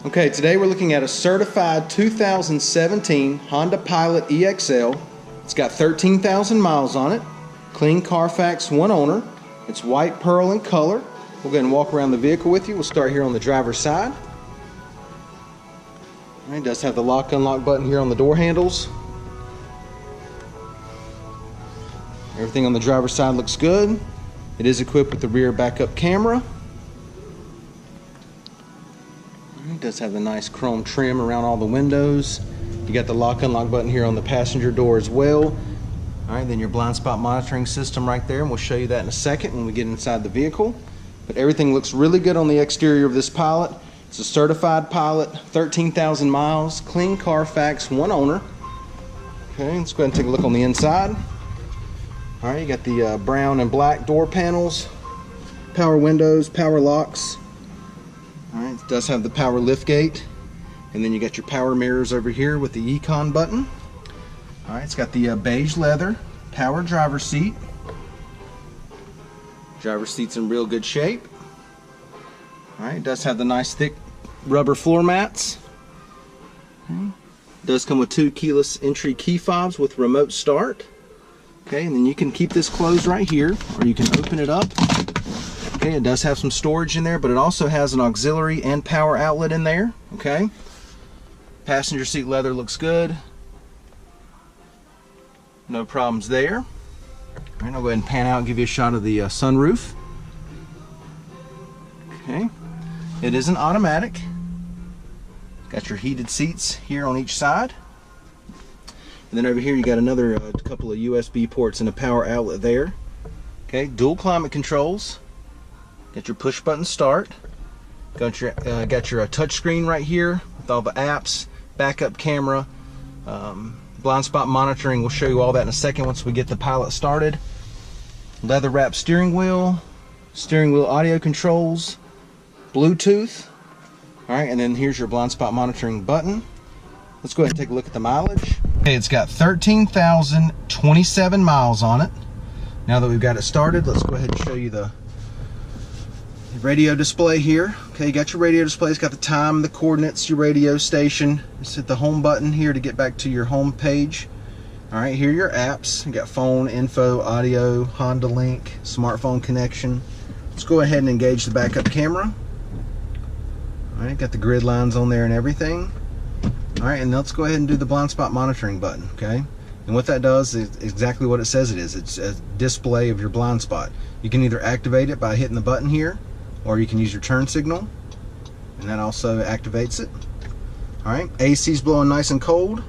Okay, today we're looking at a certified 2017 Honda Pilot EXL. It's got 13,000 miles on it. Clean Carfax, one owner. It's white, pearl in color. We'll go ahead and walk around the vehicle with you. We'll start here on the driver's side. It does have the lock unlock button here on the door handles. Everything on the driver's side looks good. It is equipped with the rear backup camera. It does have the nice chrome trim around all the windows. You got the lock unlock button here on the passenger door as well. Alright, then your blind spot monitoring system right there, and we'll show you that in a second when we get inside the vehicle. But everything looks really good on the exterior of this Pilot. It's a certified Pilot, 13,000 miles, clean Carfax, one owner. Okay, let's go ahead and take a look on the inside. Alright, you got the brown and black door panels, power windows, power locks. Alright, it does have the power lift gate, and then you got your power mirrors over here with the Econ button. Alright, it's got the beige leather, power driver's seat. Driver's seat's in real good shape. Alright, it does have the nice thick rubber floor mats. Okay. It does come with 2 keyless entry key fobs with remote start. Okay, and then you can keep this closed right here, or you can open it up. Okay, it does have some storage in there, but it also has an auxiliary and power outlet in there. Okay, passenger seat leather looks good. No problems there. All right, I'll go ahead and pan out and give you a shot of the sunroof. Okay, it is an automatic. Got your heated seats here on each side. And then over here you got another couple of USB ports and a power outlet there. Okay, dual climate controls. Got your push button start. Got your touch screen right here with all the apps, backup camera, blind spot monitoring. We'll show you all that in a second once we get the Pilot started. Leather wrapped steering wheel audio controls, Bluetooth. Alright, and then here's your blind spot monitoring button. Let's go ahead and take a look at the mileage. Okay, it's got 13,027 miles on it. Now that we've got it started, let's go ahead and show you the radio display here. Okay, you got your radio display. It's got the time, the coordinates, your radio station. Just hit the home button here to get back to your home page. Alright, here are your apps. You got phone, info, audio, Honda Link, smartphone connection. Let's go ahead and engage the backup camera. Alright, got the grid lines on there and everything. Alright, and let's go ahead and do the blind spot monitoring button, okay? And what that does is exactly what it says it is. It's a display of your blind spot. You can either activate it by hitting the button here, or you can use your turn signal, and that also activates it. Alright, AC's blowing nice and cold.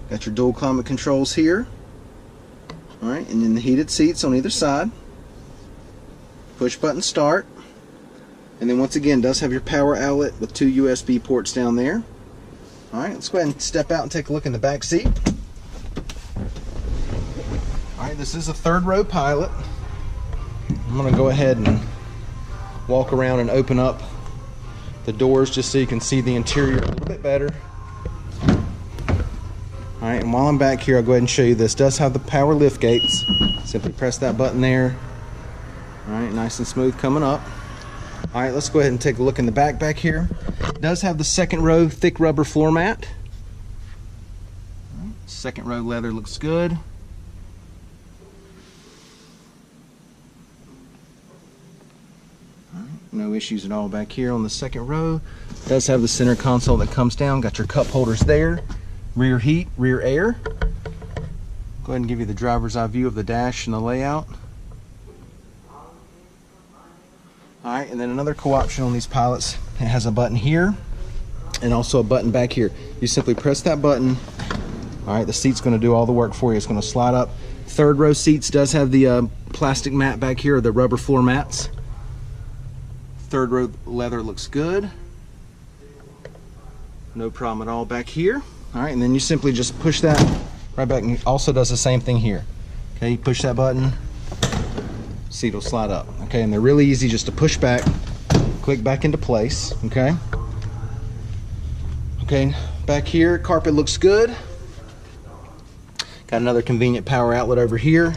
Got your dual climate controls here. Alright, and then the heated seats on either side. Push button start. And then once again, does have your power outlet with 2 USB ports down there. Alright, let's go ahead and step out and take a look in the back seat. Alright, this is a 3rd row Pilot. I'm going to go ahead and walk around and open up the doors just so you can see the interior a little bit better. Alright, and while I'm back here, I'll go ahead and show you this. It does have the power lift gates. Simply press that button there. Alright, nice and smooth coming up. Alright, let's go ahead and take a look in the back here. It does have the 2nd row thick rubber floor mat. Right, 2nd row leather looks good. Alright, no issues at all back here on the 2nd row. It does have the center console that comes down. Got your cup holders there. Rear heat, rear air. Go ahead and give you the driver's eye view of the dash and the layout. Alright, and then another co-option on these Pilots, it has a button here and also a button back here. You simply press that button. Alright, the seat's going to do all the work for you. It's going to slide up. 3rd row seats does have the plastic mat back here, the rubber floor mats. 3rd row leather looks good. No problem at all back here. Alright, and then you simply just push that right back, and it also does the same thing here. Okay, you push that button, seat will slide up. Okay, and they're really easy just to push back, click back into place. Okay. Okay, back here, carpet looks good. Got another convenient power outlet over here.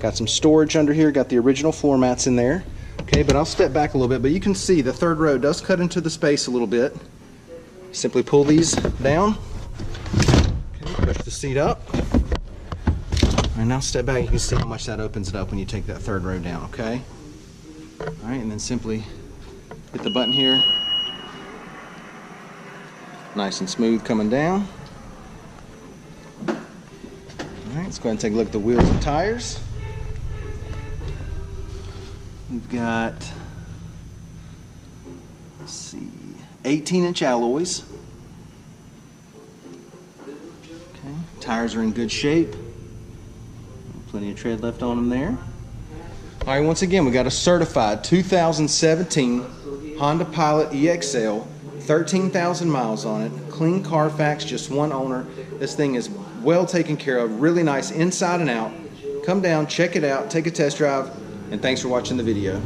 Got some storage under here, got the original floor mats in there. Okay, but I'll step back a little bit, but you can see the 3rd row does cut into the space a little bit. Simply pull these down. Okay, push the seat up. And now step back, you can see how much that opens it up when you take that third row down, okay? All right, and then simply hit the button here. Nice and smooth coming down. All right, let's go ahead and take a look at the wheels and tires. We've got, let's see, 18-inch alloys. Okay, tires are in good shape. Plenty of tread left on them there. All right, once again, we got a certified 2017 Honda Pilot EXL, 13,000 miles on it, clean Carfax, just one owner. This thing is well taken care of, really nice inside and out. Come down, check it out, take a test drive, and thanks for watching the video.